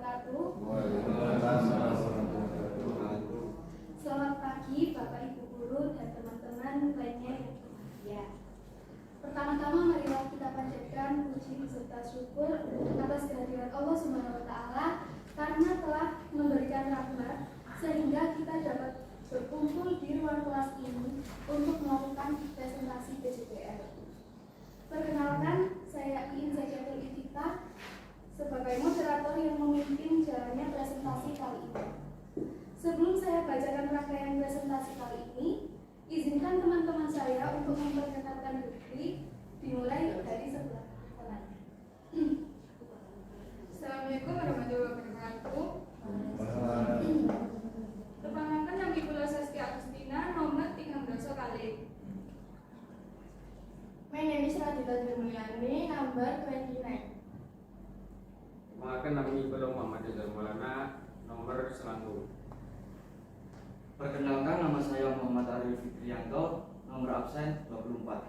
wabarakatuh. Selamat pagi Bapak Ibu Guru dan teman-teman lainnya yang berbahagia. Pertama-tama marilah kita panjatkan puji serta syukur atas kehadiran Allah Subhanahu wa taala karena telah memberikan rahmat sehingga kita dapat berkumpul di ruang kelas ini untuk melakukan presentasi PJPR. Perkenalkan, saya Iin Zakiatul Iftitah sebagai moderator yang memimpin jalannya presentasi kali ini. Sebelum saya bacakan rangkaian presentasi kali ini, izinkan teman-teman saya untuk memperkenalkan diri, dimulai dari sebelah kanan. Assalamualaikum warahmatullahi wabarakatuh. Perkenalkan, nama Ibu Sasti Agustina, nomor 13 kali. My name is Radhita Durmulyani, number 29. Perkenalkan, nama Ibu Muhammad Maulana, nomor 90. Perkenalkan, nama saya Muhammad Arif Fikrianto, nomor absen 24.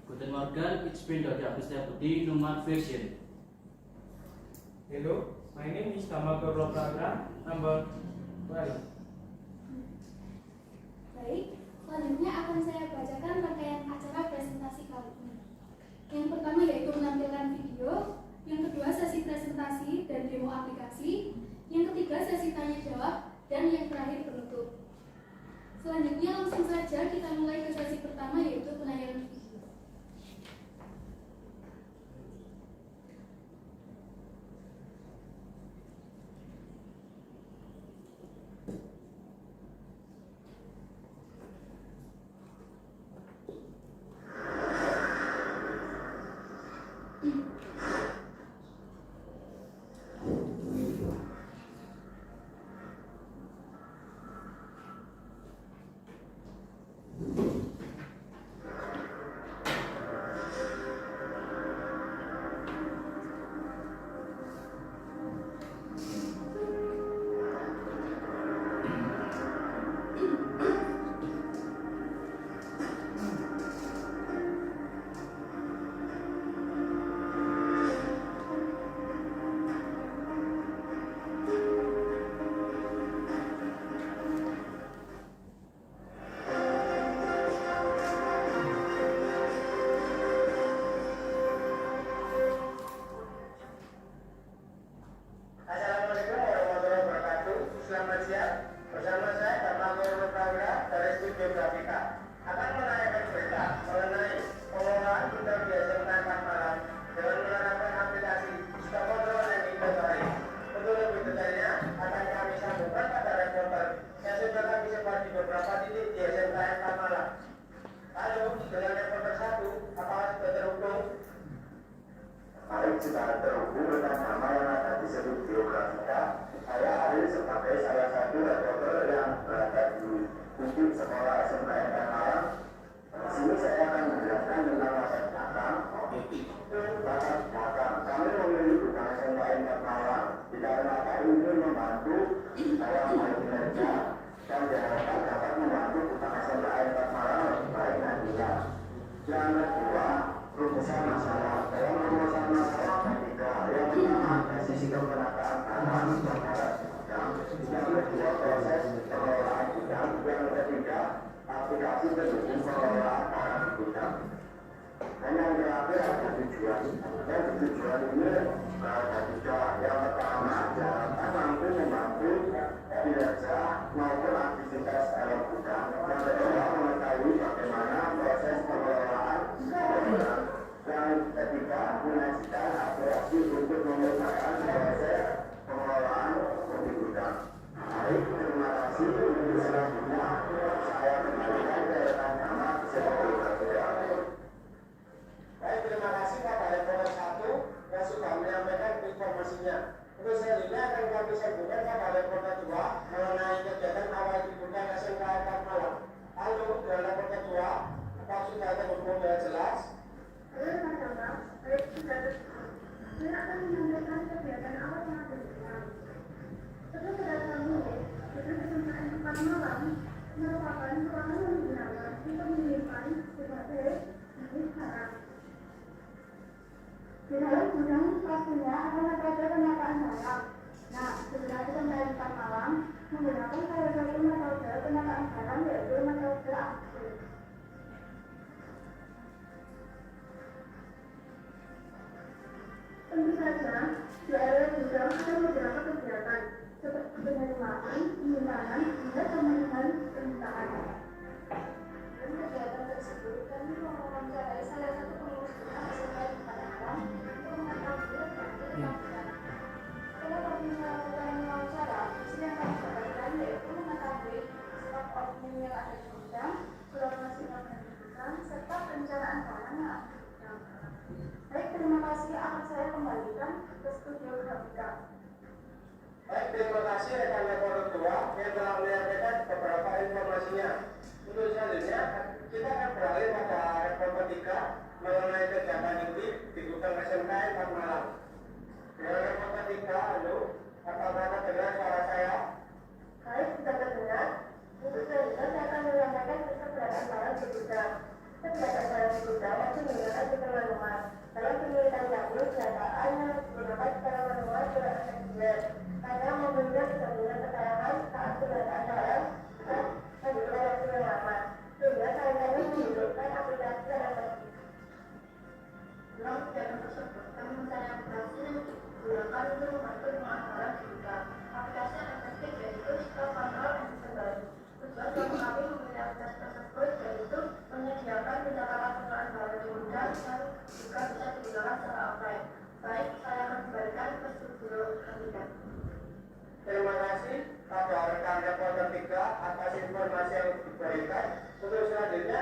Guten Morgen, ich bin Dodi Agustia Budi, nomor version. Hello, my name is Tamal Pragra, number 12. Baik, selanjutnya akan saya bacakan rangkaian acara presentasi kali ini. Yang pertama yaitu menampilkan video, yang kedua sesi presentasi dan demo aplikasi, yang ketiga sesi tanya jawab, dan yang terakhir penutup. Selanjutnya langsung saja kita mulai ke sesi pertama yaitu penayangan video. Assalamualaikum warahmatullahi wabarakatuh. Selamat siang. Bersama saya Tamal Pragra dari Studi Grafika akan menanyakan berita mengenai pengelolaan bidang di SMK Malam dengan menerapkan aplikasi Stop Control and Inventory. Untuk lebih detailnya akan kami sambungkan pada reporter yang sudah kami sebar di beberapa titik di SMK Malam. Halo, dengan reporter 1, apakah sudah terhubung? Mari kita terhubung dengan nama yang ada di Studio Grafika. Saya Arif sebagai salah satu reporter yang berada di titik sekolah SMK Malang. Di sini saya akan menjelaskan tentang latar belakang. Latar belakang kami memilih bukan SMK Malang dikarenakan ini membantu dalam hal kinerja dan diharapkan dapat membantu bukan SMK Malang lebih baik nantinya. Yang kedua, rumusan masalah. Dalam rumusan masalah ketiga, yang pertama dari sisi penataan tanah perkara gudang, yang kedua proses pengelolaan gudang, yang ketiga aplikasi pendukung pengelolaan barang gudang. Dan yang terakhir ada tujuan. Dan tujuan ini ada tiga. Yang pertama, diharapkan mampu membantu kinerja maupun aktivitas dalam gudang. Yang kedua, mengetahui bagaimana proses pengelolaan gudang. Yang ketiga, menyajikan aplikasi untuk memudahkan proses pengelolaan di gudang. Baik, terima kasih. Selanjutnya, saya kembalikan ke rekan nama sebagai berikut. Baik, terima kasih kepada reporter 1 yang sudah menyampaikan informasinya. Untuk selanjutnya akan kami sambungkan kepada reporter 2 mengenai kegiatan awal dibuka SMK Malang. Halo, dengan reporter 2, apakah sudah terhubung dengan jelas? Saya akan menyampaikan kegiatan awal yang dibuka. Setelah kedatangan gedung SMK 4 Malang merupakan ruangan yang digunakan untuk menyimpan sebagai jenis barang. Di dalam gudang pastinya akan ada penataan barang. Nah, setelah sampai 4 malam, menggunakan salah satu metode penataan barang yaitu metode aksi. Tentu saja, di area gudang ada beberapa kegiatan seperti penerimaan, penyimpanan, hingga pemilihan permintaan. Dalam kegiatan tersebut, kami mewawancarai salah satu pengurus gudang SMK di Padang untuk mengetahui referensi kegiatan. Setelah kami melakukan wawancara, hasil yang kami dapatkan yaitu mengetahui stok oknum yang ada di gudang, surat wasiat yang diberikan, serta perencanaan barang yang ada di gudang. Baik, terima kasih. Akan saya kembalikan ke studio grafika. Baik, terima kasih rekan reporter 2 yang telah menyampaikan beberapa informasinya. Untuk selanjutnya, kita akan beralih pada reporter 3 mengenai kegiatan inti di gudang SMKN Malang. Dengan reporter 3, halo, apakah terdengar suara saya? Baik, sudah terdengar. Untuk selanjutnya, saya akan menyampaikan keberadaan barang di gudang. Keberadaan barang di gudang masih menggunakan sistem manual. Dalam penelitian kami, pendataan yang digunakan secara manual tidak efektif karena memberikan keterangan keterangan saat pendataan barang dan membutuhkan waktu yang lama. Sehingga kami membutuhkan aplikasi yang efektif. Dalam kegiatan tersebut, kami mencari aplikasi yang digunakan untuk membantu pengelolaan barang di gudang. Aplikasi yang efektif yaitu Stock Control and Inventory. Tujuan kami memilih aplikasi tersebut yaitu menyediakan pencatatan pengelolaan barang di gudang dan juga bisa digunakan secara offline. Baik, saya akan kembalikan ke studio kandidat. Terima kasih pada rekan reporter 3 atas informasi yang diberikan. Untuk selanjutnya,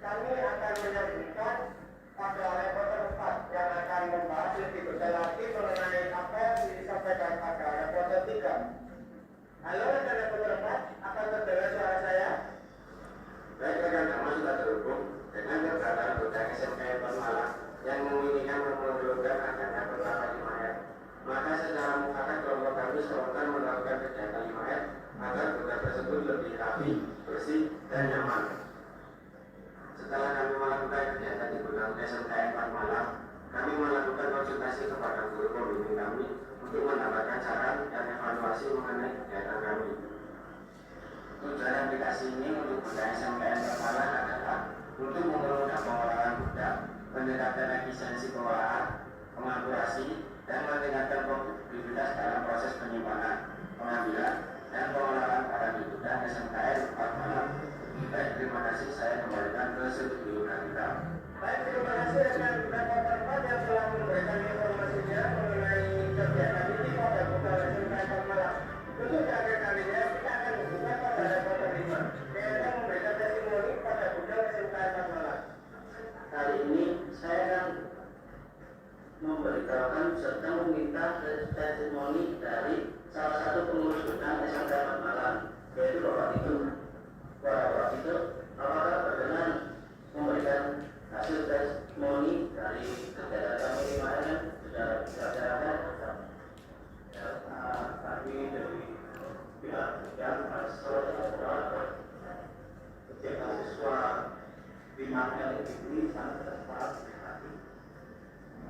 kami akan menyambungkan pada reporter 4 yang akan membahas lebih detail lagi mengenai apa yang disampaikan pada reporter 3. Halo rekan reporter 4, akan terdengar suara saya? Baik, rekan-rekan sudah terhubung dengan keberadaan gudang SMKN Malang yang memungkinkan memerlukan adanya beberapa 5R. Maka secara mufakat kelompok kami spontan melakukan kegiatan 5R agar gudang tersebut lebih rapi, bersih, dan nyaman. Setelah kami melakukan kegiatan di gudang SMKN Malang, kami melakukan konsultasi kepada guru pembimbing kami untuk mendapatkan saran dan evaluasi mengenai kegiatan kami. Tujuan aplikasi ini untuk gudang SMKN Malang adalah untuk mempermudah pengolahan gudang, meningkatkan efisiensi pengolahan, pengakurasi, dan meningkatkan produktivitas dalam proses penyimpanan, pengambilan, dan pengolahan barang di gudang SMKN Malang. Baik, terima kasih. Saya kembalikan ke studio kita. Baik, terima kasih rekan reporter 4 yang telah memberikan informasinya mengenai kegiatan ini pada gudang SMKN Malang. Untuk akhir kalinya, kita akan membuka pada reporter 5 yang akan memberikan testimoni pada gudang SMKN Malang. Kali ini saya akan memberitahukan serta meminta testimoni dari salah satu pengurus gudang SMKN Malang, yaitu Bapak Tito. Bapak Tito, apakah berkenan memberikan hasil testimoni dari kegiatan kami kemarin sudah dibicarakan? Kami dari pihak yang kegiatan siswa 5R ini sangat tepat hati.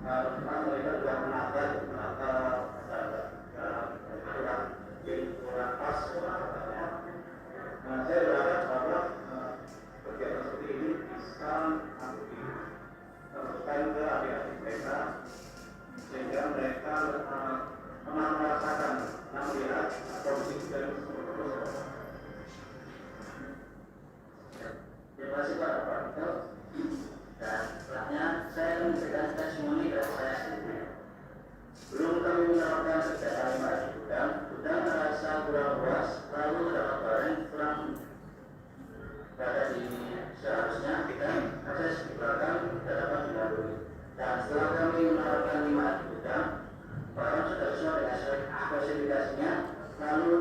Karena mereka sudah menata kurang pas. Saya berharap bahwa kegiatan seperti ini bisa diteruskan ke adik-adik mereka sehingga mereka merasakan melihat kondisi dari seluruh. Terima kasih Pak Tito. Dan setelahnya saya akan memberikan testimoni dari saya sendiri. Belum kami menerapkan kegiatan 5R di gudang merasa kurang puas, lalu terdapat barang kurang berada di seharusnya dan akses di belakang tidak dapat dilalui. Dan setelah kami menerapkan 5R di gudang, barang sudah sesuai dengan spesifikasinya, lalu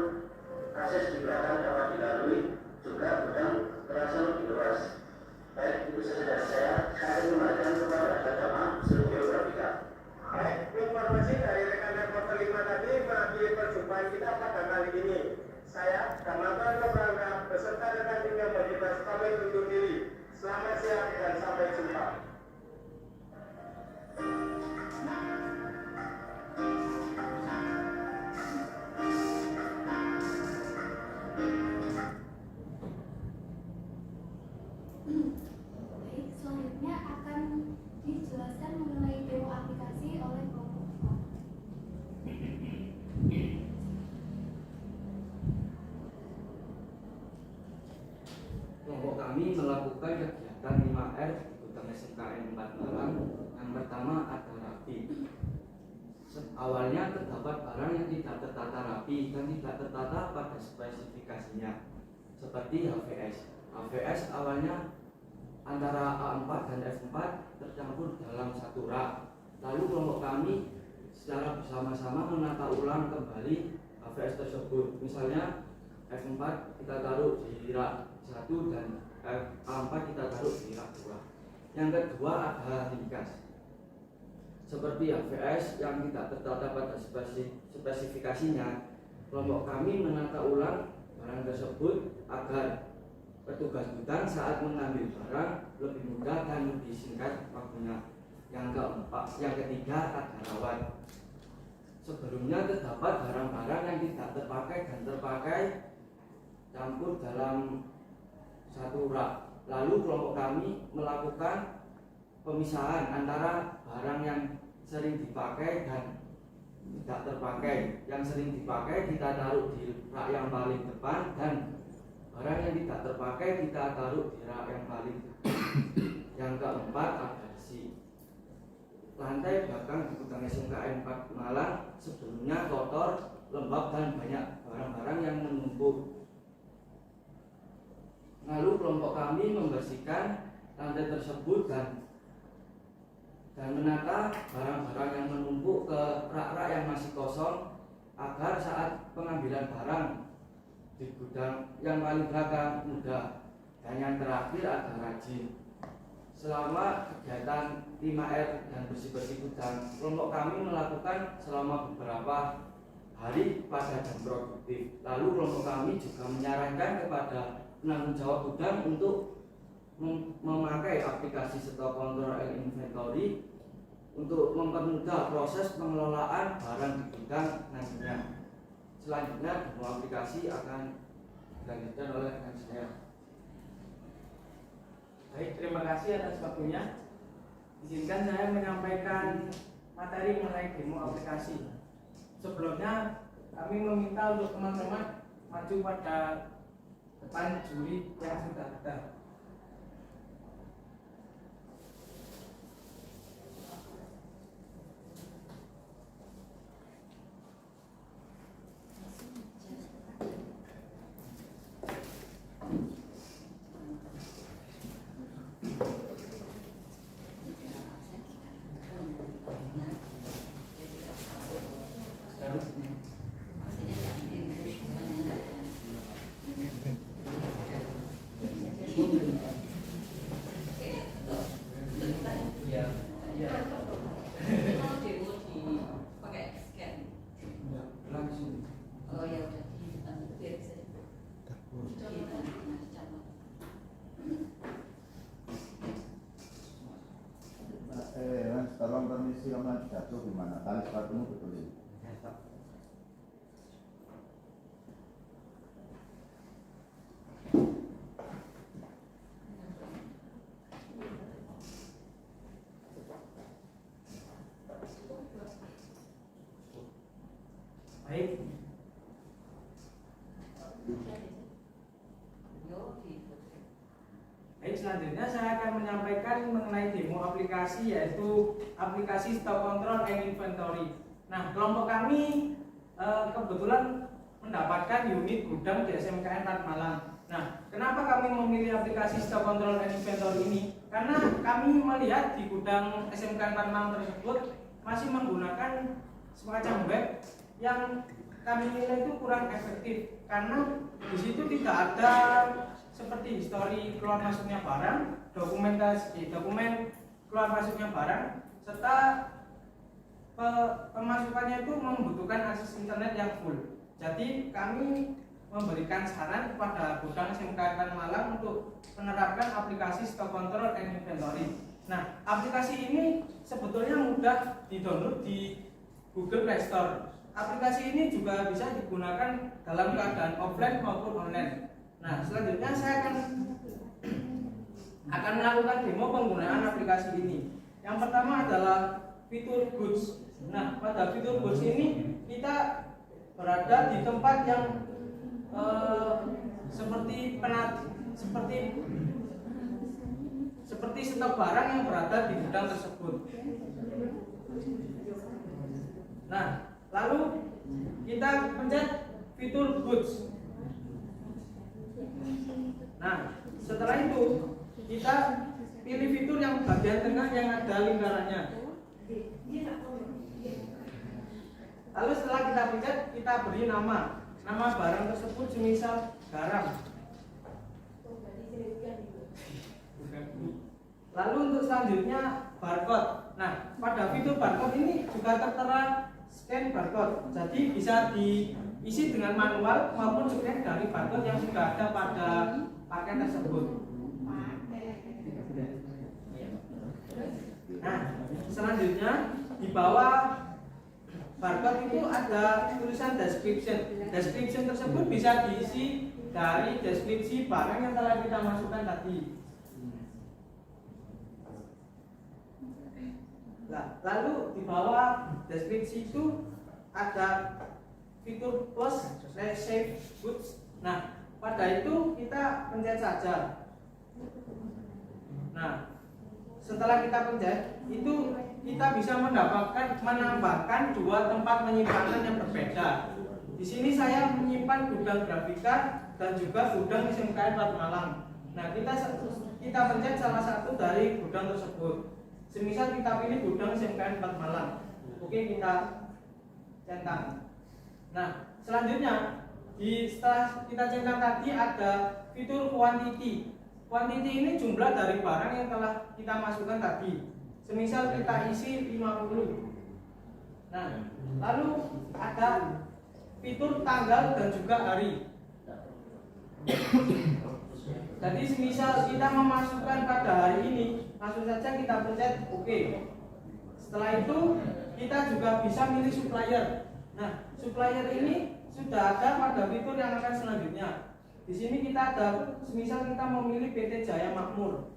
akses di belakang dapat dilalui, juga gudang terasa lebih luas. Baik, itu saja dari saya kembalikan kepada Adama Studio Grafika. Baik, informasi dari rekan reporter 5 tadi mengakhiri perjumpaan kita pada kali ini. Saya, Damantan Keberangka, beserta rekan tim yang bertugas pamit undur diri. Selamat siang dan sampai jumpa. awalnya terdapat barang yang tidak tertata rapi dan tidak tertata pada spesifikasinya, seperti HVS. HVS awalnya antara A4 dan F4 tercampur dalam satu rak. Lalu kelompok kami secara bersama-sama menata ulang kembali HVS tersebut. Misalnya F4 kita taruh di rak 1 dan A4 kita taruh di rak 2. Yang kedua ada ringkas, seperti HVS yang tidak tertata pada spesifikasinya. Kelompok kami menata ulang barang tersebut agar petugas gudang saat mengambil barang lebih mudah dan lebih singkat waktunya. Yang ketiga ada rawat. Sebelumnya terdapat barang-barang yang tidak terpakai dan terpakai campur dalam satu rak. Lalu kelompok kami melakukan pemisahan antara barang yang sering dipakai dan tidak terpakai. Yang sering dipakai kita taruh di rak yang paling depan, dan barang yang tidak terpakai kita taruh di rak yang paling depan. Yang keempat ada besi. Lantai belakang di gudang SMKN 4 Malang sebelumnya kotor, lembab, dan banyak barang-barang yang menumpuk. Lalu kelompok kami membersihkan lantai tersebut dan menata barang-barang yang menumpuk ke rak-rak yang masih kosong agar saat pengambilan barang di gudang yang paling belakang mudah. Dan yang terakhir ada rajin. Selama kegiatan 5R dan bersih-bersih gudang, kelompok kami melakukan selama beberapa hari pada jam produktif. Lalu kelompok kami juga menyarankan kepada penanggung jawab gudang untuk memakai aplikasi Stock Control and Inventory untuk mempermudah proses pengelolaan barang di gudang nantinya. Selanjutnya, demo aplikasi akan dilanjutkan oleh rekan saya. Baik, terima kasih atas waktunya. Izinkan saya menyampaikan materi mengenai demo aplikasi. Sebelumnya kami meminta untuk teman-teman maju pada depan juri yang sudah ada. Tolong permisi, kamu lagi jatuh gimana? Tali sepatumu betulin. Baik. Baik, selanjutnya saya akan menyampaikan mengenai demo aplikasi, yaitu aplikasi Stock Control and Inventory. Nah, kelompok kami kebetulan mendapatkan unit gudang di SMKN 4 Malang. Nah, kenapa kami memilih aplikasi Stock Control and Inventory ini? Karena kami melihat di gudang SMKN 4 Malang tersebut masih menggunakan semacam web yang kami nilai itu kurang efektif, karena di situ tidak ada seperti histori keluar masuknya barang, dokumen keluar masuknya barang, serta pemasukannya itu membutuhkan akses internet yang full. Jadi kami memberikan saran kepada gudang SMKN 4 Malang untuk menerapkan aplikasi Stock Control and Inventory. Nah, aplikasi ini sebetulnya mudah di-download di Google Play Store. Aplikasi ini juga bisa digunakan dalam keadaan offline maupun online. Nah, selanjutnya saya akan melakukan demo penggunaan aplikasi ini. Yang pertama adalah fitur goods. Nah, pada fitur goods ini kita berada di tempat yang seperti stok barang yang berada di gudang tersebut. Nah, lalu kita pencet fitur goods. Nah, setelah itu kita pilih fitur yang bagian tengah yang ada lingkarannya. Lalu setelah kita pencet, kita beri nama barang tersebut, semisal garam. Lalu untuk selanjutnya barcode. Nah, pada fitur barcode ini juga tertera scan barcode. Jadi bisa diisi dengan manual maupun scan dari barcode yang sudah ada pada paket tersebut. Nah, selanjutnya di bawah barcode itu ada tulisan description. Description tersebut bisa diisi dari deskripsi barang yang telah kita masukkan tadi. Nah, lalu di bawah deskripsi itu ada fitur plus save goods. Nah, pada itu kita pencet saja. Nah, setelah kita pencet, itu kita bisa menambahkan dua tempat penyimpanan yang berbeda. Di sini saya menyimpan gudang grafika dan juga gudang SMKN Plat Malang. Nah, kita pencet salah satu dari gudang tersebut. Semisal kita pilih gudang SMKN Plat Malang. Oke, kita centang. Nah, selanjutnya setelah kita centang tadi ada fitur quantity. Quantity ini jumlah dari barang yang telah kita masukkan tadi. Semisal kita isi 50. Nah, lalu ada fitur tanggal dan juga hari. Jadi semisal kita memasukkan pada hari ini, langsung saja kita pencet OK. Setelah itu kita juga bisa milih supplier. Nah, supplier ini sudah ada pada fitur yang akan selanjutnya. Di sini kita ada, semisal kita memilih PT Jaya Makmur.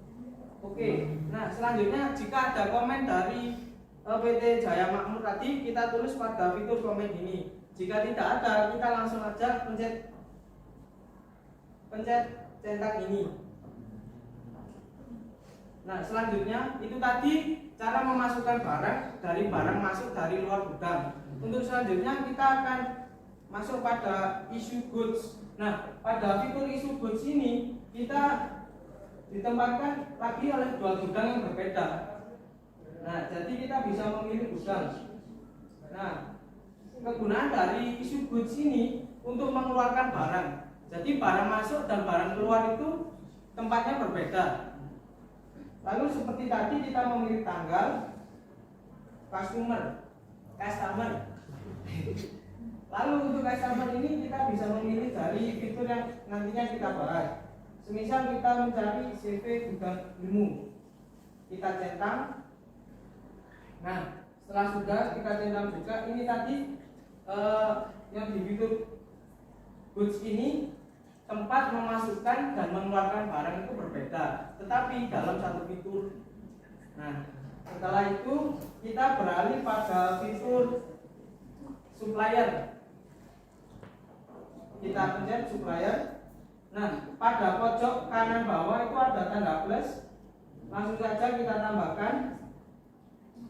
Oke. Nah, selanjutnya jika ada komen dari PT Jaya Makmur tadi, kita tulis pada fitur komen ini. Jika tidak ada, kita langsung aja pencet centang ini. Nah, selanjutnya itu tadi cara memasukkan barang dari barang masuk dari luar gudang. Untuk selanjutnya kita akan masuk pada issue goods. Nah, pada fitur issue goods ini kita ditempatkan lagi oleh dua gudang yang berbeda. Nah, jadi kita bisa memilih gudang. Nah, kegunaan dari issue goods ini untuk mengeluarkan barang. Jadi barang masuk dan barang keluar itu tempatnya berbeda. Lalu seperti tadi kita memilih tanggal, customer. Lalu untuk customer ini kita bisa memilih dari fitur yang nantinya kita bahas. Semisal kita mencari CV gudang ilmu, kita centang. Nah, setelah sudah kita centang juga, ini tadi yang di fitur goods ini tempat memasukkan dan mengeluarkan barang itu berbeda, tetapi dalam satu fitur. Nah, setelah itu kita beralih pada fitur supplier. Kita pencet supplier. Nah, pada pojok kanan bawah itu ada tanda plus. Langsung saja kita tambahkan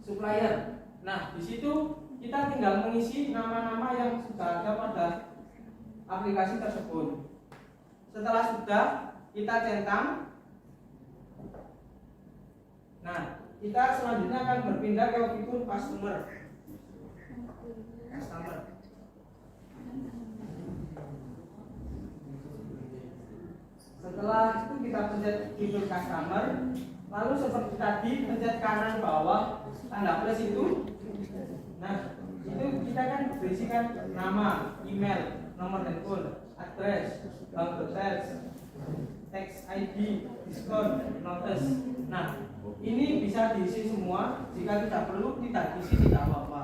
supplier. Nah, di situ kita tinggal mengisi nama-nama yang sudah ada pada aplikasi tersebut. Setelah sudah, kita centang. Nah, kita selanjutnya akan berpindah ke fitur customer. Setelah itu kita pencet fitur customer. Lalu seperti tadi pencet kanan bawah tanda plus itu. Nah, itu kita kan berisikan nama, email, nomor handphone, address, bank details, tax ID, diskon, notice. Nah, ini bisa diisi semua. Jika tidak perlu, tidak diisi, tidak apa-apa.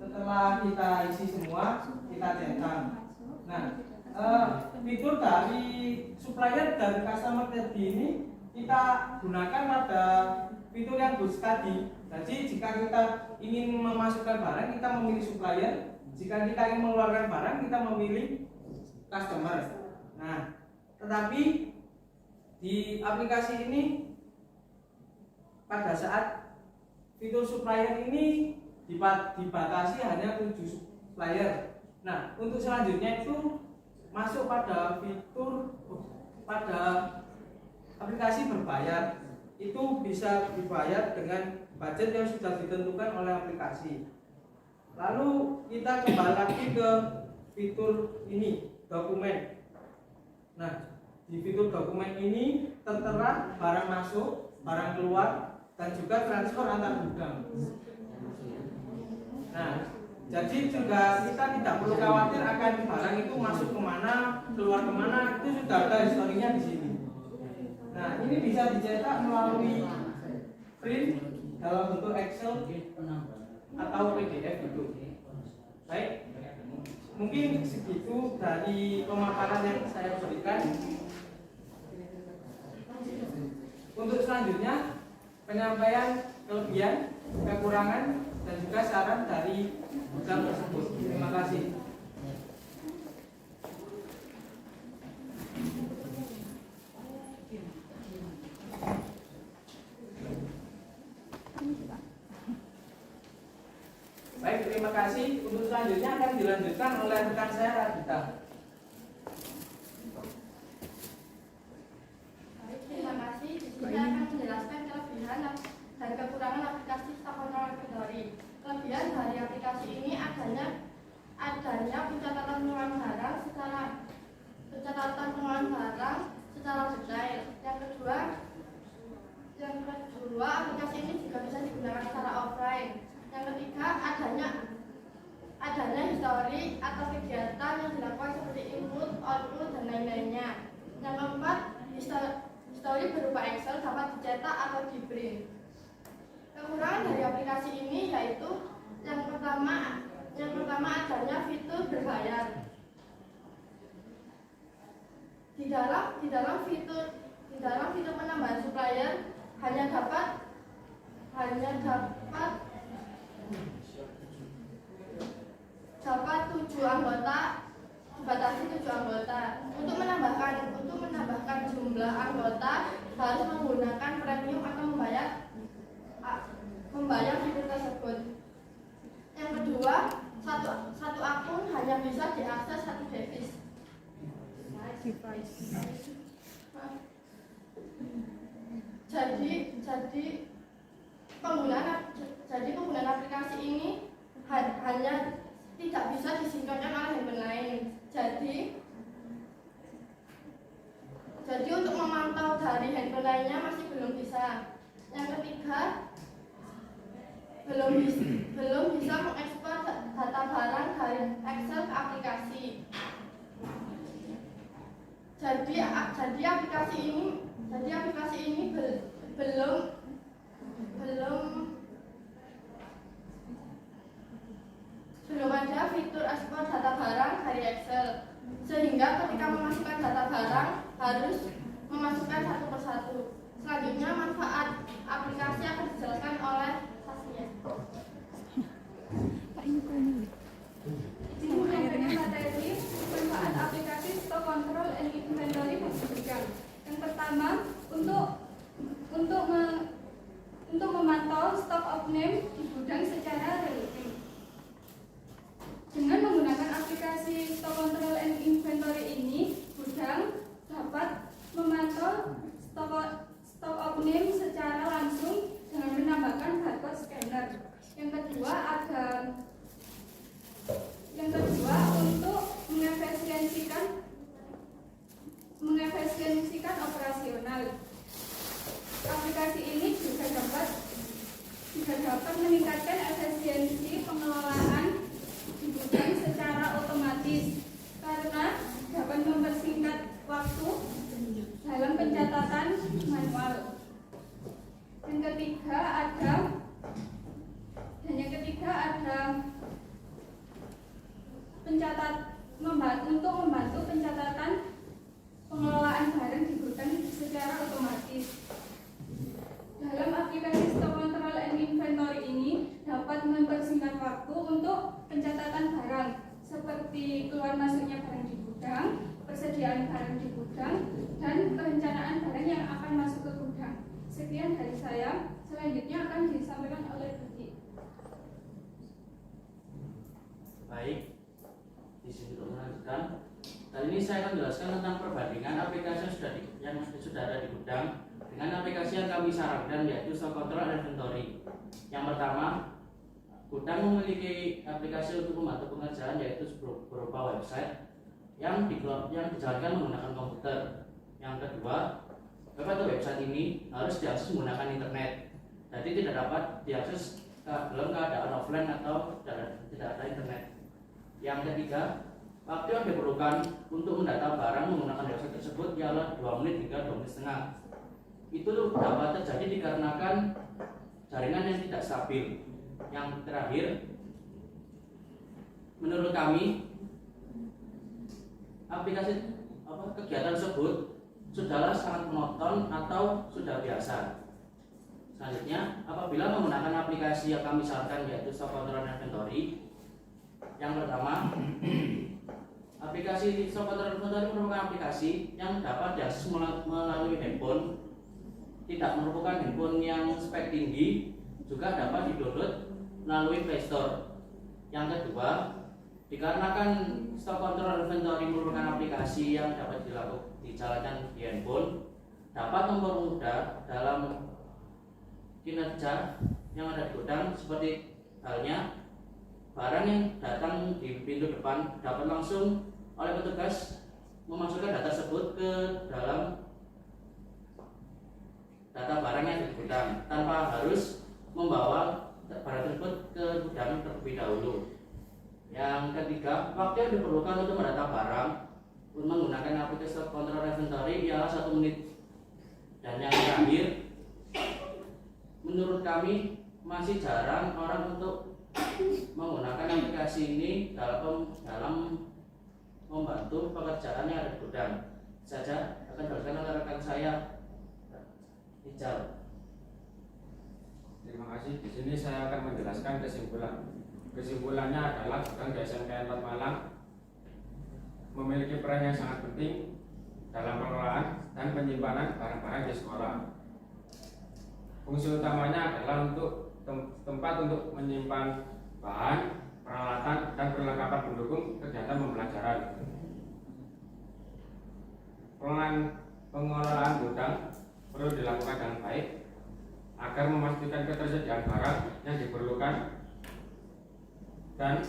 Setelah kita isi semua, kita centang. Nah, fitur dari supplier dan customer tadi ini kita gunakan pada fitur yang goods tadi. Jadi jika kita ingin memasukkan barang, kita memilih supplier. Jika kita ingin mengeluarkan barang, kita memilih customer. Nah, tetapi di aplikasi ini pada saat fitur supplier ini dibatasi hanya 7 supplier. Nah, untuk selanjutnya itu masuk pada fitur pada aplikasi berbayar. Itu bisa dibayar dengan budget yang sudah ditentukan oleh aplikasi. Lalu kita kembali lagi ke fitur ini, dokumen. Nah, di fitur dokumen ini tertera barang masuk, barang keluar, dan juga transfer antar gudang. Nah, jadi juga kita tidak perlu khawatir akan barang itu masuk kemana, keluar kemana, itu sudah ada historinya di sini. Nah, ini bisa dicetak melalui print dalam bentuk Excel atau PDF itu. Baik, mungkin segitu dari pemaparan yang saya berikan. Untuk selanjutnya, penyampaian kelebihan, kekurangan, dan juga saran dari gudang tersebut. Terima kasih. Baik, terima kasih. Untuk selanjutnya akan dilanjutkan oleh rekan saya, Radita. Baik, terima kasih. Di sini saya akan menjelaskan kelebihan dan kekurangan aplikasi Stock Control Inventory. Kelebihan dari aplikasi ini adanya pencatatan pengeluaran barang secara detail. Yang kedua, aplikasi ini juga bisa digunakan secara offline. Yang ketiga, adanya histori atau kegiatan yang dilakukan seperti input, output, dan lain-lainnya. Yang keempat, histori berupa Excel dapat dicetak atau di print. Kekurangan dari aplikasi ini yaitu yang pertama adanya fitur berbayar. Di dalam fitur penambahan supplier hanya dapat 7 anggota, dibatasi 7 anggota. Untuk menambahkan jumlah anggota harus menggunakan premium atau membayar fitur tersebut. Yang kedua, satu akun hanya bisa diakses 1 device. Jadi penggunaan aplikasi ini hanya tidak bisa disinkronkan oleh handphone lain. Jadi untuk memantau dari handphone lainnya masih belum bisa. Yang ketiga, belum bisa mengekspor data barang dari Excel ke aplikasi. Jadi aplikasi ini belum ada fitur ekspor data barang dari Excel, sehingga ketika memasukkan data barang harus memasukkan satu persatu. Selanjutnya, manfaat aplikasi akan dijelaskan oleh Saskia. Izin menyampaikan materi manfaat aplikasi Stock Control and Inventory bagi gudang. Yang pertama, untuk memantau stock of name di gudang secara real-time. Dengan menggunakan aplikasi Stock Control and Inventory ini, gudang dapat memantau stock of name secara langsung dengan menambahkan barcode scanner. Yang kedua, untuk mengefisiensikan operasional. Aplikasi ini juga dapat meningkatkan efisiensi pengelolaan di gudang secara otomatis karena dapat mempersingkat waktu dalam pencatatan manual. Yang ketiga ada membantu pencatatan pengelolaan barang di gudang secara otomatis. Dalam aplikasi Stock Control and Inventory ini dapat mempersingkat waktu untuk pencatatan barang seperti keluar masuknya barang di gudang, persediaan barang di gudang, dan perencanaan barang yang akan masuk ke gudang. Sekian dari saya. Selanjutnya akan disampaikan oleh Budi. Baik, di sini untuk melanjutkan. Kali ini saya akan menjelaskan tentang perbandingan aplikasi yang sudah ada di gudang dengan aplikasi yang kami sarankan, yaitu stock control inventory. Yang pertama, gudang memiliki aplikasi untuk membantu pengerjaan, yaitu berupa website yang dijalankan menggunakan komputer. Yang kedua, website ini harus diakses menggunakan internet, jadi tidak dapat diakses dalam keadaan offline atau tidak ada internet. Yang ketiga, waktu yang diperlukan untuk mendata barang menggunakan website tersebut ialah 2 menit hingga 2 menit setengah. Itu dapat terjadi dikarenakan jaringan yang tidak stabil. Yang terakhir, menurut kami aplikasi kegiatan tersebut sudahlah sangat monoton atau sudah biasa. Selanjutnya, apabila menggunakan aplikasi yang kami sarankan, yaitu stock control inventory. Yang pertama, aplikasi stock control inventory merupakan aplikasi yang dapat diakses melalui handphone, tidak merupakan handphone yang spek tinggi, juga dapat di-download melalui Play Store. Yang kedua, dikarenakan stock control inventory merupakan aplikasi yang dapat dijalankan di handphone, dapat mempermudah dalam kinerja yang ada di gudang, seperti halnya barang yang datang di pintu depan dapat langsung oleh petugas memasukkan data tersebut ke dalam data barang yang di gudang tanpa harus membawa barang tersebut ke gudang terlebih dahulu. Yang ketiga, waktu yang diperlukan untuk mendata barang menggunakan aplikasi stock control inventory ialah 1 menit. Dan yang terakhir, menurut kami masih jarang orang untuk menggunakan aplikasi ini dalam membantu pekerjaan yang ada di gudang. Saja akan dijelaskan oleh rekan saya, Ijal. Terima kasih. Di sini saya akan menjelaskan kesimpulan. Kesimpulannya adalah gudang di SMK 4 Malang memiliki peran yang sangat penting dalam pengelolaan dan penyimpanan barang-barang di sekolah. Fungsi utamanya adalah untuk tempat untuk menyimpan bahan, peralatan, dan perlengkapan pendukung kegiatan pembelajaran. Pengelolaan gudang perlu dilakukan dengan baik agar memastikan ketersediaan barang yang diperlukan dan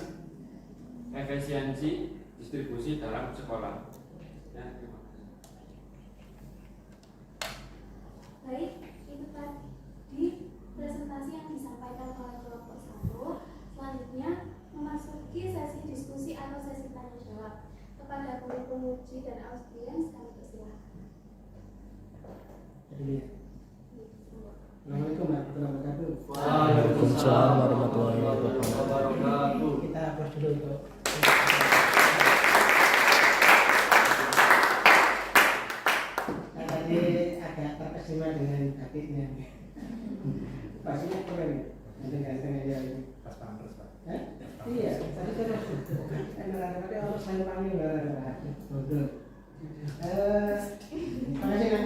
efisiensi distribusi dalam sekolah. Ya, terima kasih. Baik, itu tadi presentasi yang disampaikan oleh kelompok 1. Selanjutnya memasuki sesi diskusi atau sesi tanya jawab. Kepada penguji dan audiens kami persilahkan. Assalamualaikum warahmatullahi wabarakatuh. Waalaikumsalam warahmatullahi wabarakatuh. Kita hapus dulu untuk tadi agak terkesima dengan Davidnya. Pastinya keren, ganteng-ganteng aja ini. Pas pampers, Pak. Iya, tadi terus. Tadi orang saya panggil betul. Makasih kan.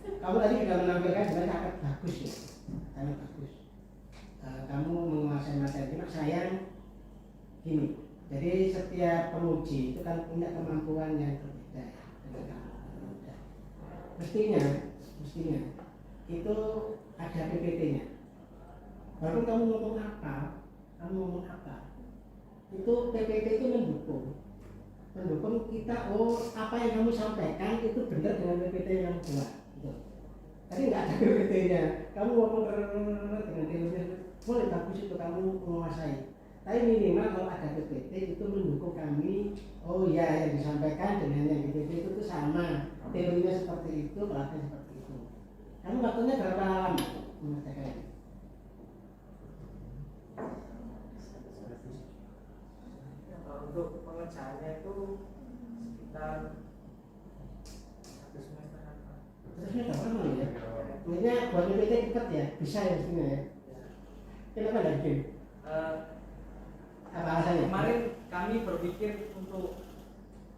Kamu tadi sudah menampilkan sebenarnya sangat bagus ya, sangat bagus. Kamu menguasai materi, cuma sayang gini. Jadi setiap penguji itu kan punya kemampuan yang berbeda dengan kamu. Mestinya itu ada PPT-nya. Baru kamu ngomong apa, itu PPT itu mendukung kita. Apa yang kamu sampaikan itu benar dengan PPT yang buat. Tadi nggak ada PPT-nya, kamu ngomong dengan teori boleh bagus itu kamu menguasai. Tapi minimal kalau ada PPT itu mendukung kami. Oh iya, yang disampaikan dengan yang di PPT itu sama, teorinya seperti itu, prakteknya seperti itu. Kamu waktunya berapa lama mengerjakan ini? Untuk pengerjaannya itu sekitar 1 semester. Terusnya gak lama ya? Maksudnya buat PPT cepat ya? Bisa ya sebenarnya ya? Kenapa gak bikin? Apa alasannya? Kemarin kami berpikir untuk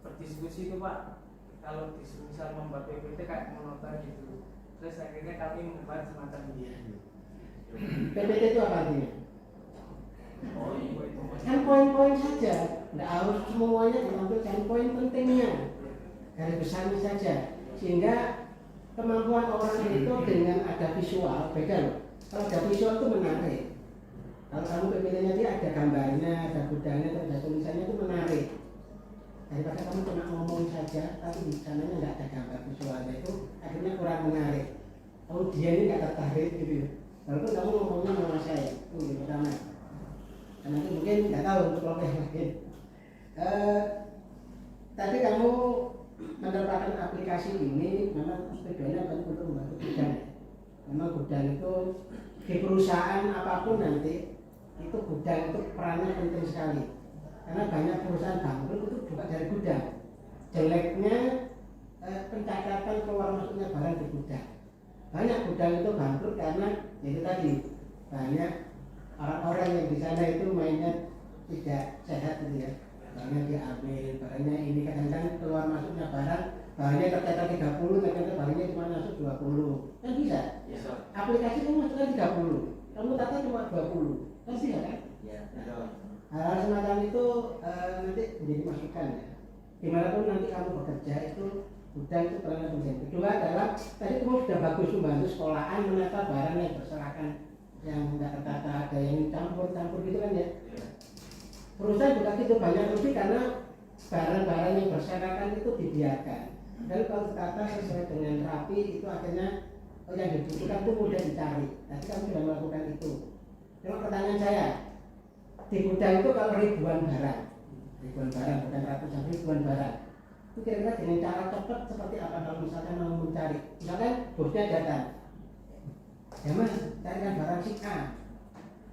berdiskusi itu Pak, kalau misal membuat PPT kayak monoton gitu. Terus akhirnya kami membuat semacam PPT itu apa artinya? Kan poin-poin saja, tidak harus semuanya ditampilkan, poin pentingnya, garis besarnya saja, sehingga kemampuan orang itu dengan ada visual beda loh. Kalau ada visual itu menarik. Kalau kamu PPT-nya dia ada gambarnya, ada gudangnya, ada tulisannya itu menarik. Daripada kamu cuma ngomong saja, tapi di sananya nggak ada gambar visualnya itu akhirnya kurang menarik. Oh dia ini nggak tertarik gitu ya. Walaupun kamu ngomongnya sama saya, itu pertama. Dan nanti mungkin nggak tahu untuk kelompok yang lain. Tadi kamu menerapkan aplikasi ini memang tujuannya untuk membantu gudang. Memang gudang itu di perusahaan apapun nanti itu gudang itu perannya penting sekali. Karena banyak perusahaan bangkrut itu juga dari gudang. Jeleknya pencatatan keluar masuknya barang di gudang. Banyak gudang itu bangkrut karena itu tadi banyak orang-orang yang di sana itu mainnya tidak sehat gitu ya. Barangnya diambil, barangnya ini kadang-kadang keluar masuknya barangnya tercatat 30, ternyata barangnya cuma masuk 20. Kan bisa? Bisa. Aplikasi kamu masukkan 30, kamu tata cuma 20. Kan bisa kan? Iya. Hal semacam itu nanti menjadi masukan ya. Dimanapun nanti kamu bekerja itu gudang itu perannya penting. Kedua adalah tadi kamu sudah bagus membantu sekolahan menata barang yang berserakan, yang tidak tertata, ada yang campur-campur gitu kan ya. Perusahaan juga gitu banyak rugi karena barang-barang yang berserakan itu dibiarkan. Dan kalau tertata sesuai dengan rapi itu akhirnya yang dibutuhkan itu mudah dicari. Tadi kamu sudah melakukan itu. Cuma pertanyaan saya, di gudang itu kalau ribuan barang bukan ratusan, ribuan barang itu kira-kira dengan cara cepat seperti apa kalau misalkan mau mencari, misalkan bosnya datang ya mas carikan barang si A,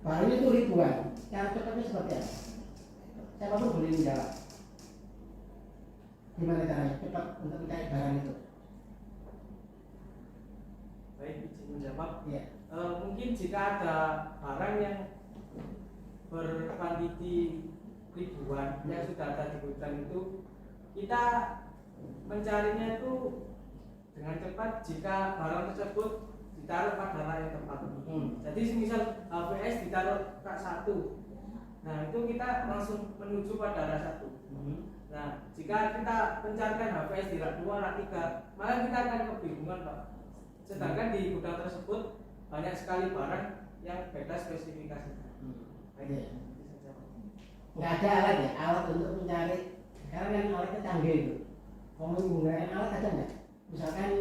barangnya itu ribuan, cara cepatnya seperti apa? Siapapun boleh menjawab gimana caranya cepat untuk mencari barang itu. Baik, izin menjawab Ya. Mungkin jika ada barang yang berkuantiti ribuan yang sudah ada di gudang itu, kita mencarinya itu dengan cepat jika barang tersebut ditaruh pada rak yang tepat. Jadi misal HVS ditaruh rak 1, nah itu kita langsung menuju pada rak 1. Nah jika kita mencarikan HVS di rak 2, rak 3, maka kita akan kebingungan Pak. Sedangkan di gudang tersebut banyak sekali barang yang beda spesifikasinya. Nggak ada alat ya, alat untuk mencari. Sekarang kan alatnya canggih itu. Kamu menggunakan alat ada nggak? Misalkan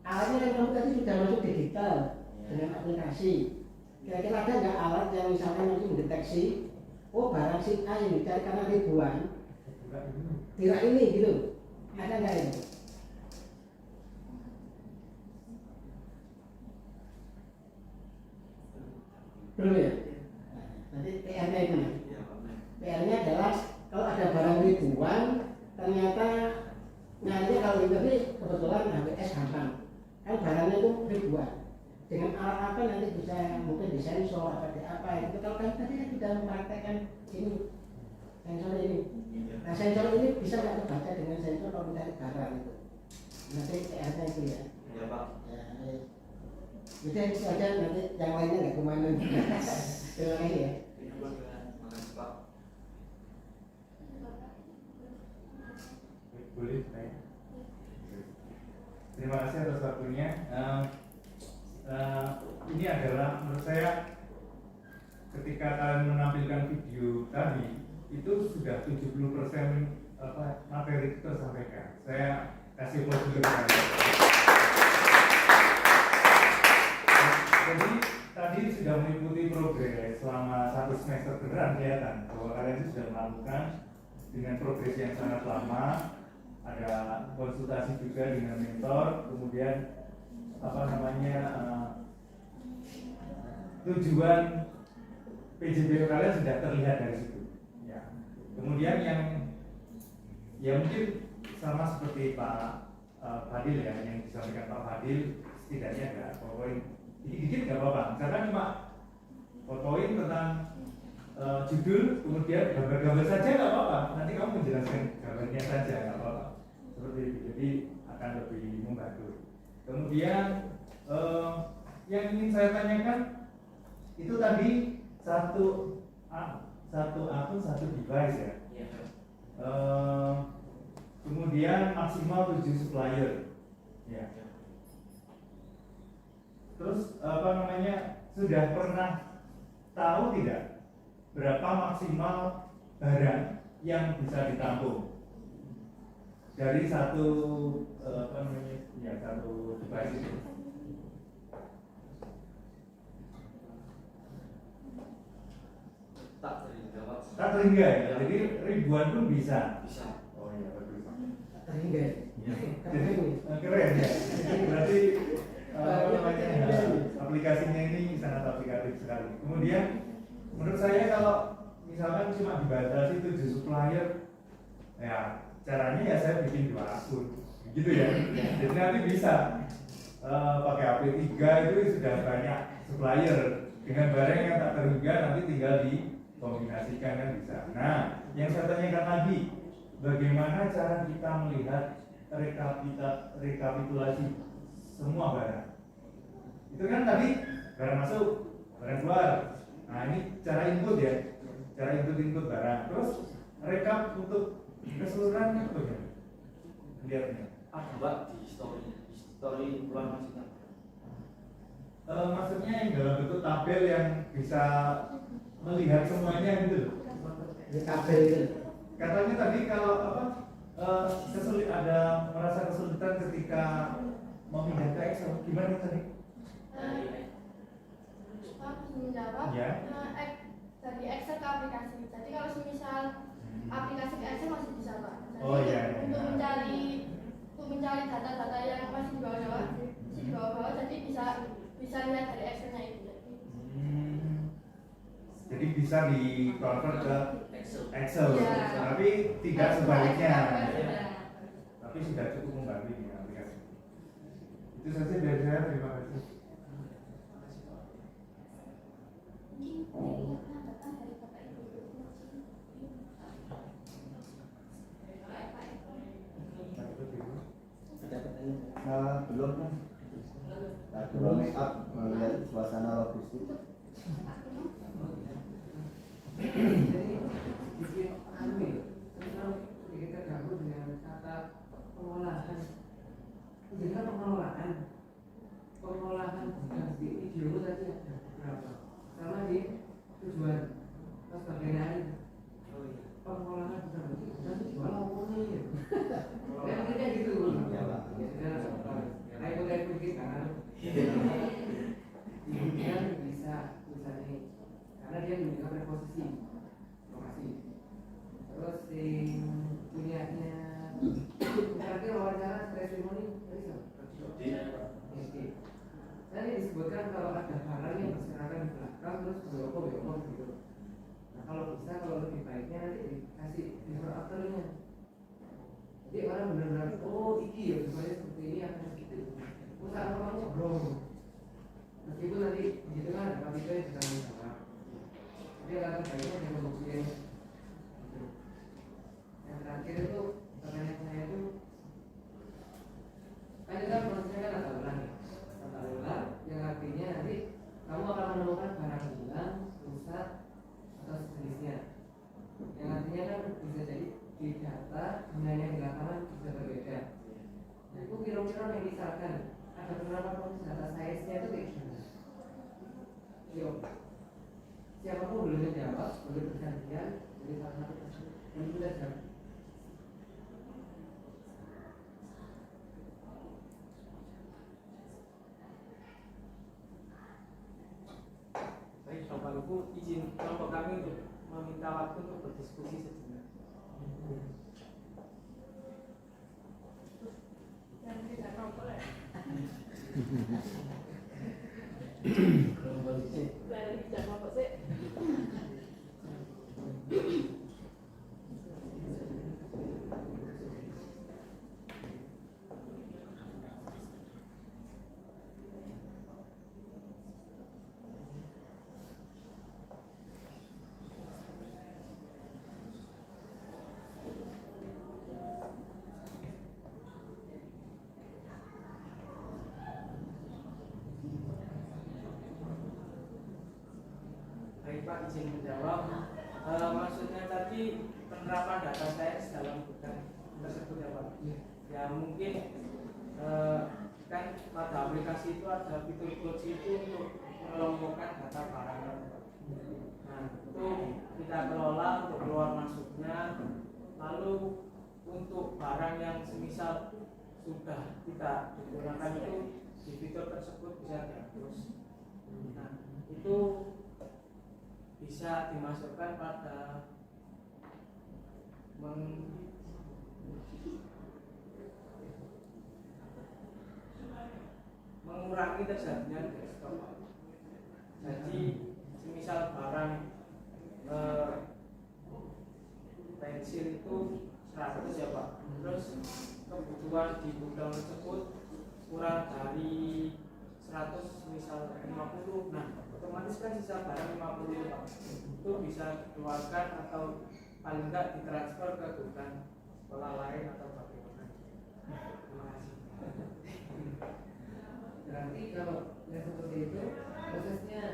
alatnya kan kamu tadi sudah masuk digital dengan aplikasi. Kira-kira ada nggak alat yang misalkan nanti mendeteksi, oh barang si A yang dicari karena ribuan, tidak ini gitu. Ada nggak itu? Belum ya? Nanti PR-nya itu ya. PR-nya adalah kalau ada barang ribuan, ternyata nyarinya kalau ini kebetulan HVS gampang. Kan barangnya itu ribuan. Dengan alat apa nanti bisa mungkin disensor apa di apa itu. Kalau kan tadi kan sudah mempraktekkan ini sensor ini. Nah sensor ini bisa nggak terbaca dengan sensor kalau mencari barang itu. Nanti PR-nya itu ya. Ya Pak. Ya, jadi itu aja nanti yang lainnya nggak kemana. Terima kasih ya. Makasih Pak. Boleh, baik. Terima kasih atas waktunya. Ini adalah menurut saya ketika kalian menampilkan video tadi itu sudah 70% materi itu tersampaikan. Saya kasih aplaus dulu. Jadi tadi sudah mengikuti progres selama 1 semester beneran kelihatan bahwa kalian itu sudah melakukan dengan progres yang sangat lama. Ada konsultasi juga dengan mentor, kemudian tujuan PJBO kalian sudah terlihat dari situ. Ya. Kemudian yang mungkin sama seperti Pak Fadil ya, yang disampaikan Pak Fadil, setidaknya ada poin dikit-dikit nggak apa-apa. Misalkan cuma fotoin tentang judul, kemudian gambar-gambar saja nggak apa-apa. Nanti kamu menjelaskan gambarnya saja nggak apa-apa. Seperti itu, jadi akan lebih membantu. Kemudian yang ingin saya tanyakan itu tadi satu akun satu device ya. Iya. Kemudian maksimal 7 supplier. Ya. Terus sudah pernah tahu tidak berapa maksimal barang yang bisa ditampung dari satu satu device itu? Tak terhingga ya. Jadi ribuan pun bisa. Oh iya bagus. Terhingga. Jadi keren ya. Berarti aplikasinya ini sangat aplikatif sekali. Kemudian menurut saya kalau misalkan cuma dibatasi 7 supplier, ya caranya ya saya bikin 2 akun, gitu ya. Jadi nanti bisa pakai AP3 itu sudah banyak supplier dengan barang yang tak terhingga, nanti tinggal dikombinasikan kan bisa. Nah, yang saya tanyakan lagi, bagaimana cara kita melihat rekapitulasi semua barang? Itu kan tadi barang masuk, barang keluar. Nah ini cara input ya, cara input barang. Terus rekap untuk keseluruhannya apa ya? Lihatnya. Mbak di story keluar maksudnya? Maksudnya yang dalam bentuk tabel yang bisa melihat semuanya gitu. Tabel itu. Katanya tadi kalau ada merasa kesulitan ketika memindah ke Excel, gimana tadi? Aku menjawab Ya. dari Excel ke aplikasi. Jadi kalau misal aplikasi ke Excel masih bisa Pak. Jadi Oh iya. untuk mencari data-data yang masih di bawah-bawah, jadi bisa lihat dari Excelnya itu. Jadi bisa di-convert ke Excel. Ya. Tapi tidak sebaliknya. Tapi sudah cukup membantu ini aplikasi. Itu saja dari saya, terima kasih. Belum kan? Belum make up melihat suasana logistik. Kita gabung dengan kata pengolahan. Jadi pengolahan bukan di video tadi ada berapa? Sama di tujuan terus bagian pengolahan bukan berarti nanti jual apa nih? Kan kita gitu. Kayak kita kan. Kemudian bisa nih karena dia menunjukkan preposisi lokasi. Terus punyanya terakhir wawancara testimoni tadi disebutkan kalau ada barang yang berserakan di belakang terus belokong gitu. Nah kalau lebih baiknya nanti dikasih before afternya. Jadi orang benar-benar iki ya sebenarnya seperti ini akan gitu. Usaha orangnya belum. Meskipun nanti di situ kan ada kapiter yang sedang menjawab. Tapi akan baiknya dengan pembuktian. Yang terakhir itu pertanyaan saya itu kan kita prosesnya kan ada ulang ya. Yang artinya nanti kamu akan menemukan barang hilang, rusak atau sejenisnya. Yang artinya kan bisa jadi di data dengan yang di lapangan bisa berbeda. Nah itu kira-kira yang misalkan ada beberapa proses data size-nya itu kayak gimana? Yuk, siapapun boleh menjawab, boleh bergantian, jadi salah satu person yang sudah jawab. Baik, Bapak Ibu, izin kelompok kami untuk meminta waktu untuk berdiskusi sejenak. Dan tidak rokok ya. Lari tidak rokok sih. Baik Pak, izin menjawab. maksudnya tadi penerapan data science dalam gudang tersebut ya Pak. Ya mungkin kan pada aplikasi itu ada fitur kunci itu untuk mengelompokkan data barang. Nah itu kita kelola untuk keluar masuknya. Lalu untuk barang yang semisal sudah kita digunakan itu di fitur tersebut bisa dihapus. Nah itu bisa dimasukkan pada mengurangi terjadinya desktop. Jadi semisal barang pensil itu 100 ya Pak, terus kebutuhan di gudang tersebut kurang dari 100 misal 50, nah otomatis kan sisa barang 50 Pak, itu bisa dikeluarkan atau paling enggak ditransfer ke gudang sekolah lain atau bagaimana. Terima kasih. Berarti kalau yang seperti itu prosesnya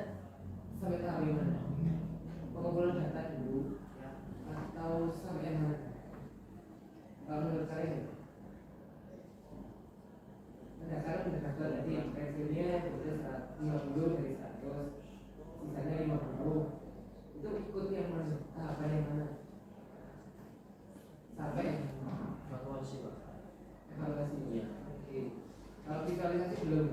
sampai tahap mana? Pengumpulan data dulu ya, atau sampai mana? Kalau menurut kalian ada kalian mendekatkan tadi pensilnya sebetulnya 50 dari 100, sisanya 50, itu ikut yang mana? Tahapan yang mana? Sampai evaluasi Pak. Evaluasi. Iya. Oke. Kalau visualisasi belum.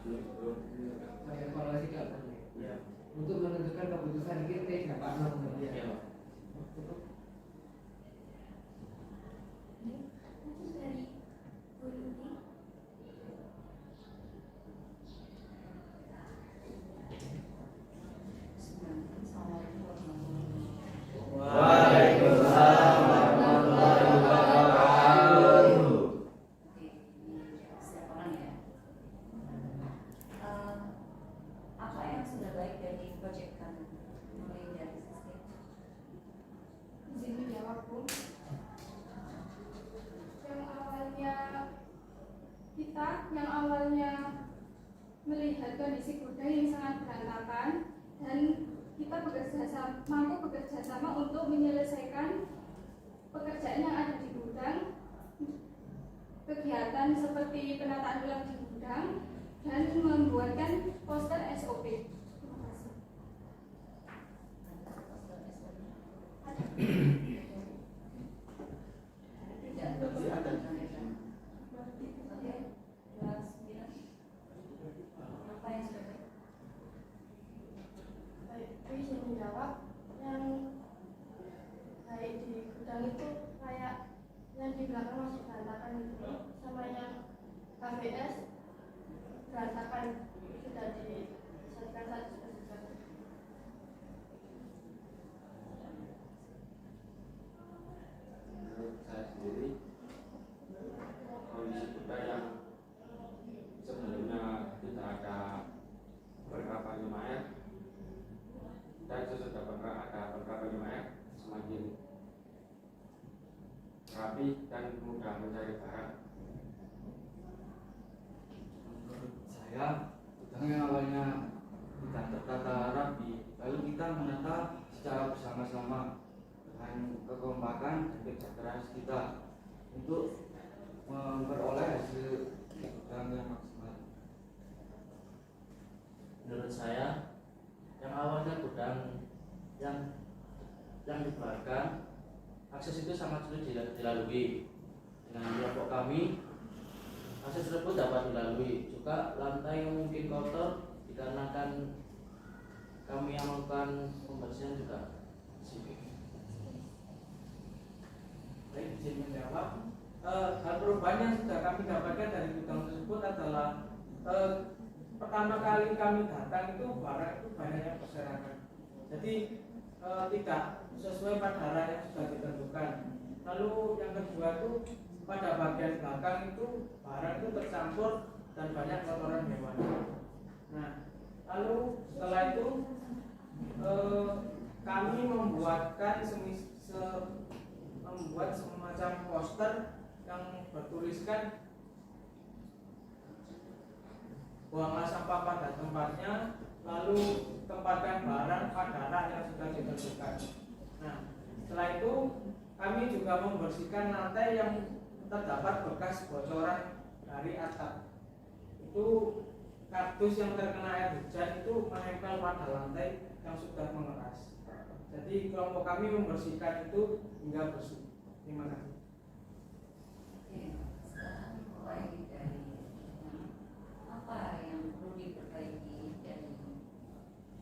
Sampai evaluasi kapan? Iya. Untuk menentukan keputusan kita dapat nomor. Iya Pak. Dari Bu Yudi. Waalaikumsalam warahmatullahi wabarakatuh. Apa yang sudah baik dari proyek kami mulai dari sistem? Izin menjawab Bu. Yang awalnya melihat kondisi gudang yang sangat berantakan dan kita mampu bekerja sama untuk menyelesaikan pekerjaan yang ada di gudang, kegiatan seperti penataan ulang di gudang dan membuatkan poster SOP. Terima kasih. Apa yang sudah baik? Baik, izin menjawab. Yang baik di gudang itu kayak yang di belakang masih berantakan itu, sama yang KBS berantakan sudah diselesaikan satu. Menurut saya sendiri, kondisi gudang yang sebelumnya tidak ada beberapa lumayan dan sesudah ada beberapa lumayan semakin rapi dan mudah mencari barang. Menurut saya gudang yang awalnya tidak tertata rapi, lalu kita menata secara bersama-sama dengan kekompakan dan kerja keras kita untuk memperoleh hasil gudang yang maksimal. Menurut saya yang awalnya gudang yang dibakar, akses itu sangat sulit dilalui. Dengan kelompok kami, akses tersebut dapat dilalui. Juga lantai yang mungkin kotor dikarenakan kami yang melakukan pembersihan juga. Baik, izin menjawab. Hal perubahan yang sudah kami dapatkan dari gudang tersebut adalah pertama kali kami datang itu barang itu banyak yang berserakan. Jadi tidak sesuai pada arah yang sudah ditentukan. Lalu yang kedua itu pada bagian belakang itu barang itu tercampur dan banyak kotoran hewan. Nah, lalu setelah itu kami membuat semacam poster yang bertuliskan buanglah sampah pada tempatnya, lalu tempatkan barang pada rak yang sudah ditentukan. Nah, setelah itu kami juga membersihkan lantai yang terdapat bekas bocoran dari atap. Itu kardus yang terkena air hujan itu menempel pada lantai yang sudah mengeras. Jadi kelompok kami membersihkan itu hingga bersih. Terima kasih. Oke, sekarang mulai dari apa yang perlu diperbaiki dari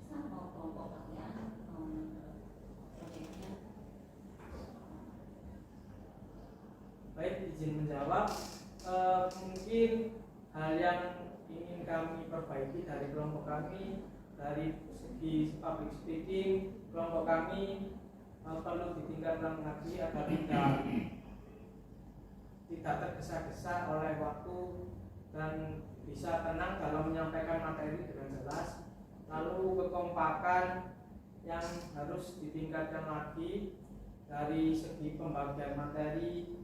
sama kelompok kalian proyeknya. Baik, izin menjawab. Mungkin hal yang ingin kami perbaiki dari kelompok kami dari segi public speaking, kelompok kami perlu ditingkatkan lagi agar tidak tergesa-gesa oleh waktu dan bisa tenang dalam menyampaikan materi dengan jelas. Lalu kekompakan yang harus ditingkatkan lagi dari segi pembagian materi,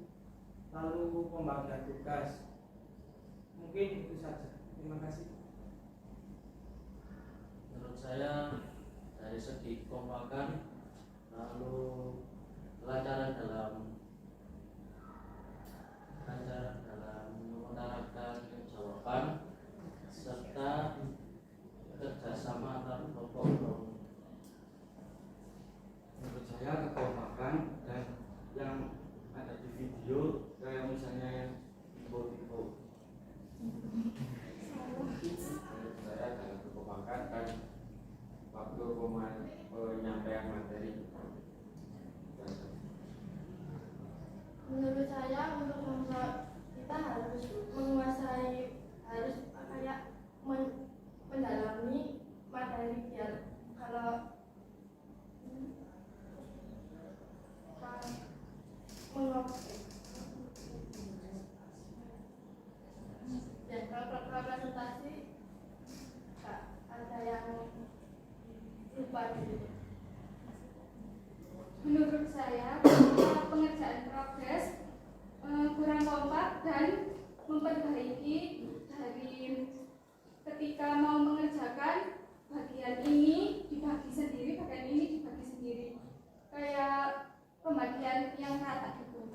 lalu pembagian tugas. Mungkin itu saja. Terima kasih. Menurut saya dari segi kekompakan, lalu kelancaran dalam mengutarakan jawaban serta kerjasama antar kelompok. Menurut saya kekompakan dan yang ada di video kayak misalnya info-info. Menurut saya dalam kekompakan dan waktu penyampaian materi. Menurut saya untuk kita harus menguasai, harus kayak mendalami materi biar kalau dan kalau presentasi ada yang lupa gitu. Menurut saya pengerjaan progres kurang kompak dan memperbaiki dari ketika mau mengerjakan bagian ini dibagi sendiri, bagian ini dibagi sendiri, kayak pembagian yang rata gitu.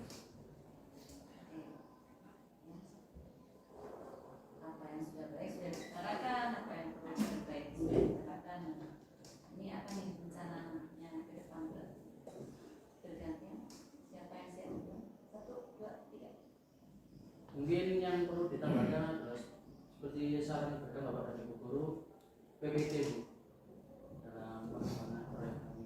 Apa yang sudah baik sudah dibicarakan, apa yang perlu diperbaiki sudah dikatakan. Ini apa nih rencananya ke depan bergantian? Siapa yang siap? 1, 2, 3. Mungkin yang perlu ditambahkan adalah seperti saran diberikan Bapak dan Ibu Guru, PPT Bu, dalam pelaksanaan proyek kami.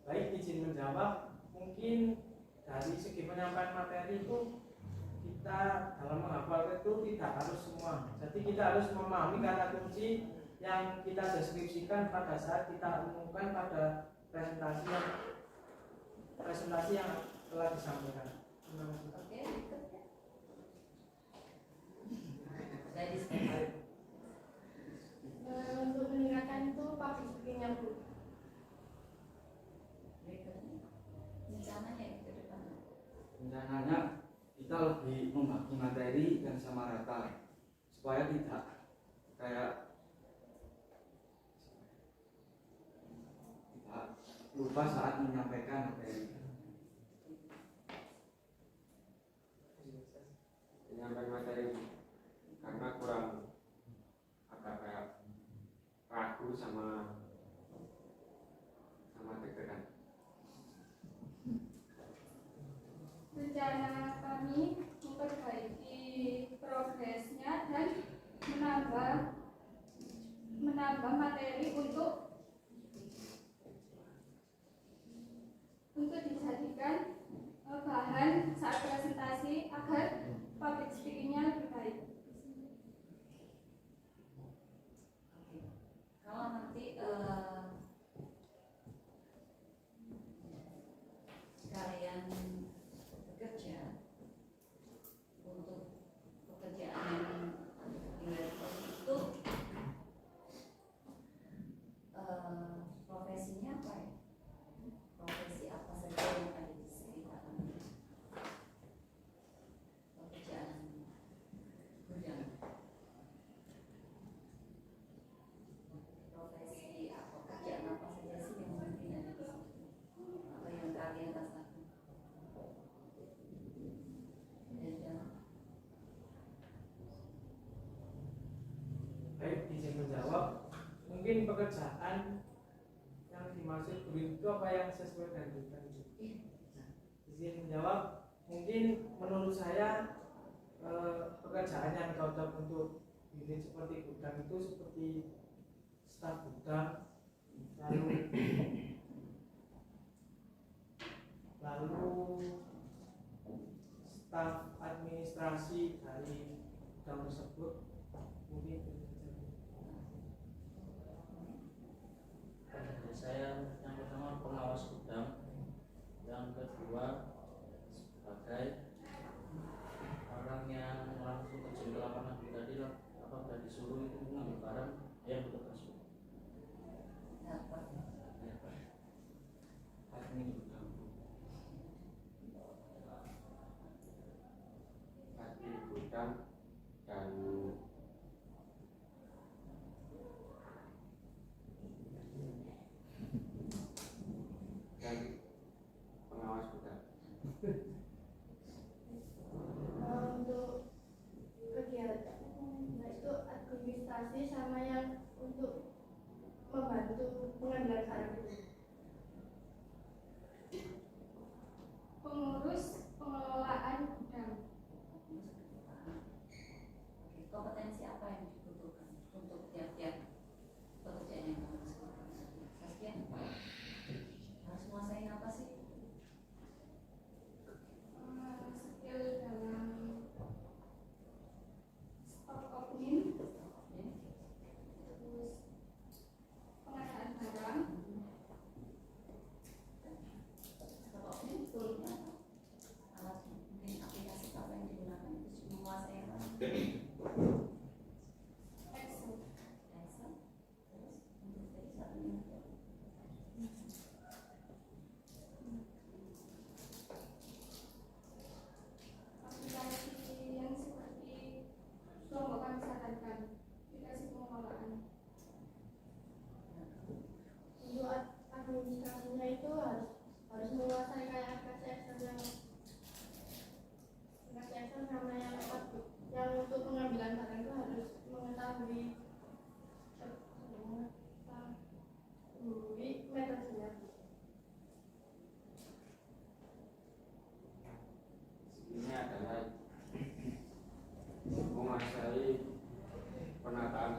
Baik, izin menjawab. Mungkin dari segi penyampaian materi itu kita dalam menghafal itu tidak harus semua. Jadi kita harus memahami kata kunci yang kita deskripsikan pada saat kita umumkan pada presentasi yang telah disampaikan. Terima kasih. Oke, berikutnya. Saya disini. Untuk meningkatkan itu public speaking-nya Bu. Berikutnya. Rencananya ke depan. Rencananya kita lebih membagi materi yang sama rata supaya tidak lupa saat menyampaikan materi. Penyampaian materi karena kurang agak kayak ragu sama deg-degan. Rencana kami memperbaiki progresnya dan menambah materi untuk dijadikan bahan saat presentasi agar public speaking-nya lebih baik. Kalau nanti kalian bekerja untuk pekerjaan di level itu mungkin pekerjaan yang dimaksud guru itu apa yang sesuai dengan gudang itu? Izin menjawab, mungkin menurut saya pekerjaan yang cocok untuk unit seperti gudang itu seperti staf gudang, lalu staf administrasi dari gudang tersebut, mungkin itu saja. Dari saya yang pertama pengawas gudang, yang kedua sebagai orang yang langsung terjun ke lapangan tadi lah, apabila disuruh itu mengambil barang yang betul tersebut. Admin gudang, admin gudang dan pengawas gudang. Untuk kegiatan itu administrasi sama yang untuk membantu pengambilan barang itu. Pengurus pengelolaan gudang. Kompetensi apa yang dibutuhkan untuk tiap-tiap pekerjaan yang kamu sebutkan? Saskia, harus menguasai apa sih? Skill dalam stok admin, terus pengadaan barang, Stok admin toolnya apa? Alat mungkin aplikasi apa yang digunakan itu menguasai apa? Excel. Excel. Terus untuk tadi satu ini. Aplikasi yang seperti kelompok kami sarankan, aplikasi pengelolaan. Untuk administrasinya itu harus menguasai kayak aplikasi Excel sama yang untuk pengambilan barang itu harus mengetahui metodenya. Ini adalah menguasai penataan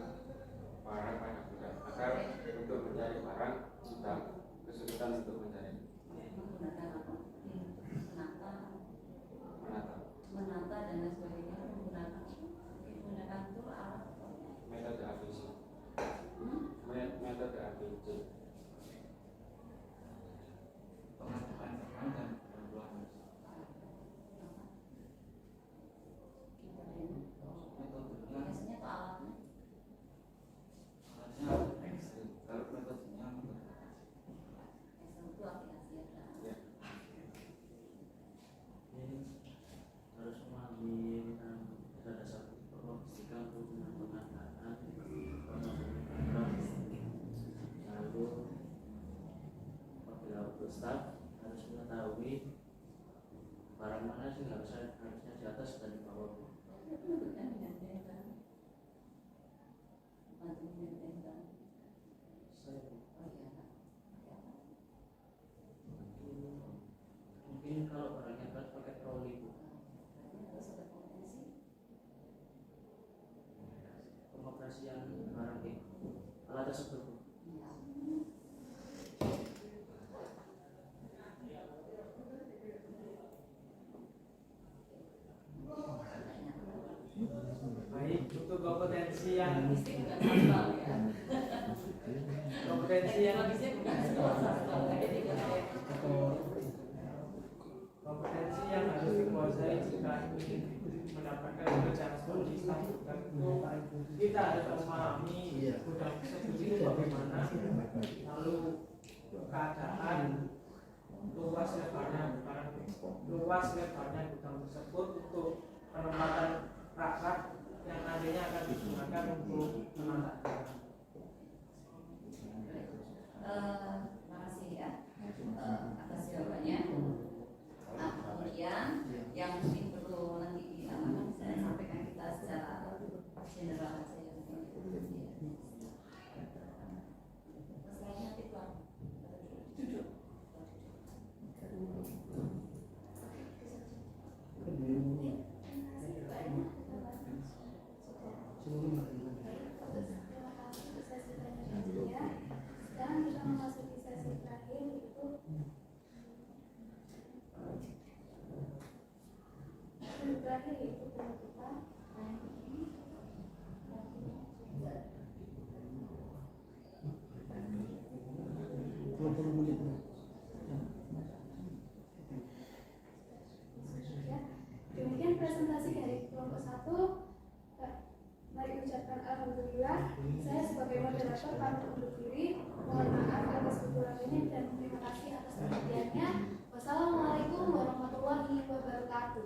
barang pada gudang agar untuk mencari barang tidak kesulitan untuk mencari. Menggunakan apa? Menata dan lain sebagainya. Menggunakan tool alat Metode ABC. Metode ABC. Pengadaan barang dan bantuan. biasanya tuh alatnya. Alatnya Excel, kalau metodenya Excel itu aplikasi ya. Ini harus memahami ada satu logistika untuk pengadaan, lalu apabila untuk staff harus mengetahui barang mana sih harusnya di atas dan di bawah. Mungkin kalau barangnya berat pakai troli bu. Pengoperasian barang itu alat tersebut bu. Baik, untuk kompetensi yang kompetensi yang harus dikuasai jika ingin mendapatkan pekerjaan seperti staf gudang itu, kita harus memahami gudang tersebut itu bagaimana, lalu keadaan luas lebarnya gudang tersebut untuk penempatan rak-rak yang nantinya akan digunakan untuk menata barang. Makasih ya atas jawabannya. Nah, kemudian yang mungkin perlu nanti diamankan saya sampaikan kita secara general saja. Saya sebagai moderator pamit undur diri. Mohon maaf atas kekurangannya dan terima kasih atas perhatiannya. Wassalamualaikum warahmatullahi wabarakatuh.